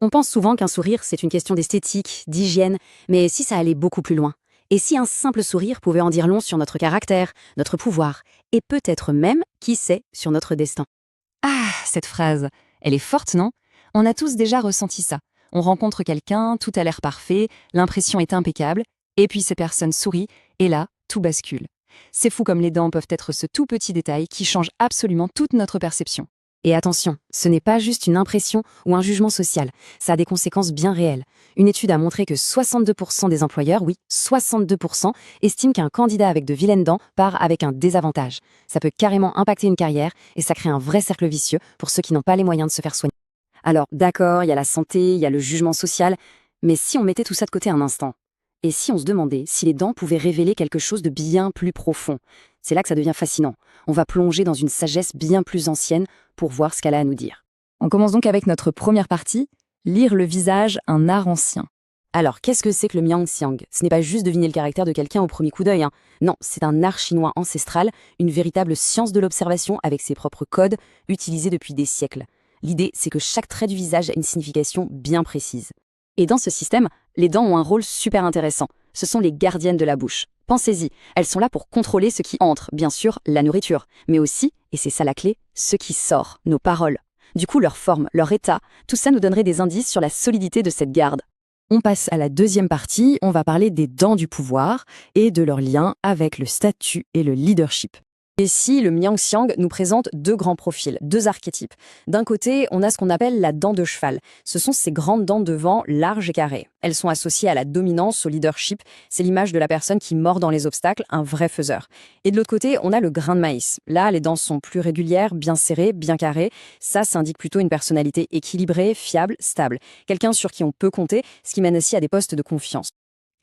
On pense souvent qu'un sourire, c'est une question d'esthétique, d'hygiène, mais si ça allait beaucoup plus loin? Et si un simple sourire pouvait en dire long sur notre caractère, notre pouvoir, et peut-être même, qui sait, sur notre destin? Ah, cette phrase, elle est forte, non? On a tous déjà ressenti ça. On rencontre quelqu'un, tout a l'air parfait, l'impression est impeccable, et puis cette personne sourit, et là, tout bascule. C'est fou comme les dents peuvent être ce tout petit détail qui change absolument toute notre perception. Et attention, ce n'est pas juste une impression ou un jugement social, ça a des conséquences bien réelles. Une étude a montré que 62% des employeurs, oui, 62%, estiment qu'un candidat avec de vilaines dents part avec un désavantage. Ça peut carrément impacter une carrière et ça crée un vrai cercle vicieux pour ceux qui n'ont pas les moyens de se faire soigner. Alors, d'accord, il y a la santé, il y a le jugement social, mais si on mettait tout ça de côté un instant, et si on se demandait si les dents pouvaient révéler quelque chose de bien plus profond? C'est là que ça devient fascinant. On va plonger dans une sagesse bien plus ancienne pour voir ce qu'elle a à nous dire. On commence donc avec notre première partie, lire le visage, un art ancien. Alors, qu'est-ce que c'est que le Miang-Xiang? Ce n'est pas juste deviner le caractère de quelqu'un au premier coup d'œil, hein. Non, c'est un art chinois ancestral, une véritable science de l'observation avec ses propres codes, utilisés depuis des siècles. L'idée, c'est que chaque trait du visage a une signification bien précise. Et dans ce système, les dents ont un rôle super intéressant. Ce sont les gardiennes de la bouche. Pensez-y, elles sont là pour contrôler ce qui entre, bien sûr, la nourriture, mais aussi, et c'est ça la clé, ce qui sort, nos paroles. Du coup, leur forme, leur état, tout ça nous donnerait des indices sur la solidité de cette garde. On passe à la deuxième partie, on va parler des dents du pouvoir et de leur lien avec le statut et le leadership. Ici, le Miang-Xiang nous présente deux grands profils, deux archétypes. D'un côté, on a ce qu'on appelle la dent de cheval. Ce sont ces grandes dents devant, larges et carrées. Elles sont associées à la dominance, au leadership. C'est l'image de la personne qui mord dans les obstacles, un vrai faiseur. Et de l'autre côté, on a le grain de maïs. Là, les dents sont plus régulières, bien serrées, bien carrées. Ça indique plutôt une personnalité équilibrée, fiable, stable. Quelqu'un sur qui on peut compter, ce qui mène aussi à des postes de confiance.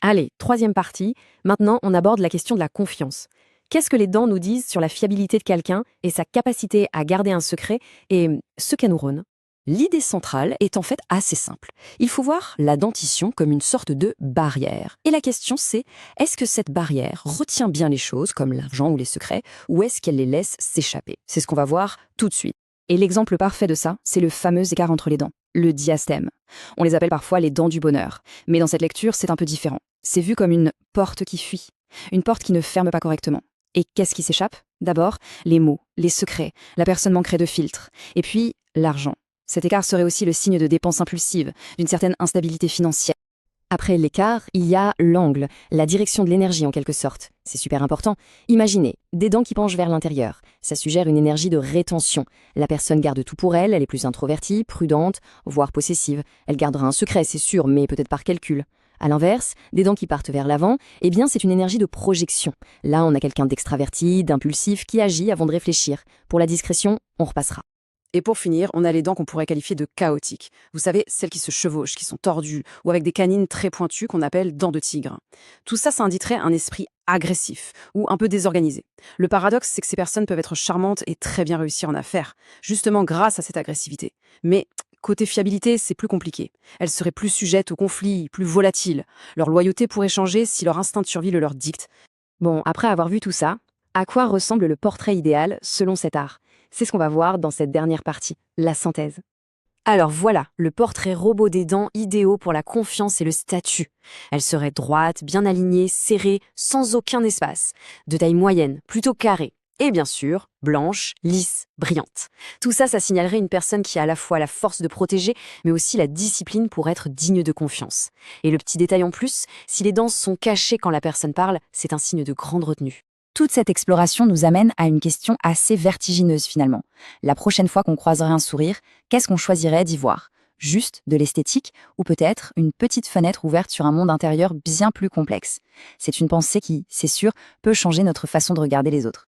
Allez, troisième partie. Maintenant, on aborde la question de la confiance. Qu'est-ce que les dents nous disent sur la fiabilité de quelqu'un et sa capacité à garder un secret et ce qu'elle nous rône? L'idée centrale est en fait assez simple. Il faut voir la dentition comme une sorte de barrière. Et la question c'est, est-ce que cette barrière retient bien les choses, comme l'argent ou les secrets, ou est-ce qu'elle les laisse s'échapper? C'est ce qu'on va voir tout de suite. Et l'exemple parfait de ça, c'est le fameux écart entre les dents, le diastème. On les appelle parfois les dents du bonheur. Mais dans cette lecture, c'est un peu différent. C'est vu comme une porte qui fuit, une porte qui ne ferme pas correctement. Et qu'est-ce qui s'échappe? D'abord, les mots, les secrets, la personne manquerait de filtre. Et puis, l'argent. Cet écart serait aussi le signe de dépenses impulsives, d'une certaine instabilité financière. Après l'écart, il y a l'angle, la direction de l'énergie en quelque sorte. C'est super important. Imaginez, des dents qui penchent vers l'intérieur. Ça suggère une énergie de rétention. La personne garde tout pour elle, elle est plus introvertie, prudente, voire possessive. Elle gardera un secret, c'est sûr, mais peut-être par calcul. À l'inverse, des dents qui partent vers l'avant, eh bien c'est une énergie de projection. Là, on a quelqu'un d'extraverti, d'impulsif, qui agit avant de réfléchir. Pour la discrétion, on repassera. Et pour finir, on a les dents qu'on pourrait qualifier de chaotiques. Vous savez, celles qui se chevauchent, qui sont tordues, ou avec des canines très pointues qu'on appelle dents de tigre. Tout ça, ça indiquerait un esprit agressif, ou un peu désorganisé. Le paradoxe, c'est que ces personnes peuvent être charmantes et très bien réussir en affaires, justement grâce à cette agressivité. Mais côté fiabilité, c'est plus compliqué. Elles seraient plus sujettes aux conflits, plus volatiles. Leur loyauté pourrait changer si leur instinct de survie le leur dicte. Bon, après avoir vu tout ça, à quoi ressemble le portrait idéal selon cet art? C'est ce qu'on va voir dans cette dernière partie, la synthèse. Alors voilà, le portrait robot des dents idéaux pour la confiance et le statut. Elles seraient droites, bien alignées, serrées, sans aucun espace. De taille moyenne, plutôt carrée. Et bien sûr, blanche, lisse, brillante. Tout ça, ça signalerait une personne qui a à la fois la force de protéger, mais aussi la discipline pour être digne de confiance. Et le petit détail en plus, si les dents sont cachées quand la personne parle, c'est un signe de grande retenue. Toute cette exploration nous amène à une question assez vertigineuse finalement. La prochaine fois qu'on croiserait un sourire, qu'est-ce qu'on choisirait d'y voir? Juste de l'esthétique ou peut-être une petite fenêtre ouverte sur un monde intérieur bien plus complexe? C'est une pensée qui, c'est sûr, peut changer notre façon de regarder les autres.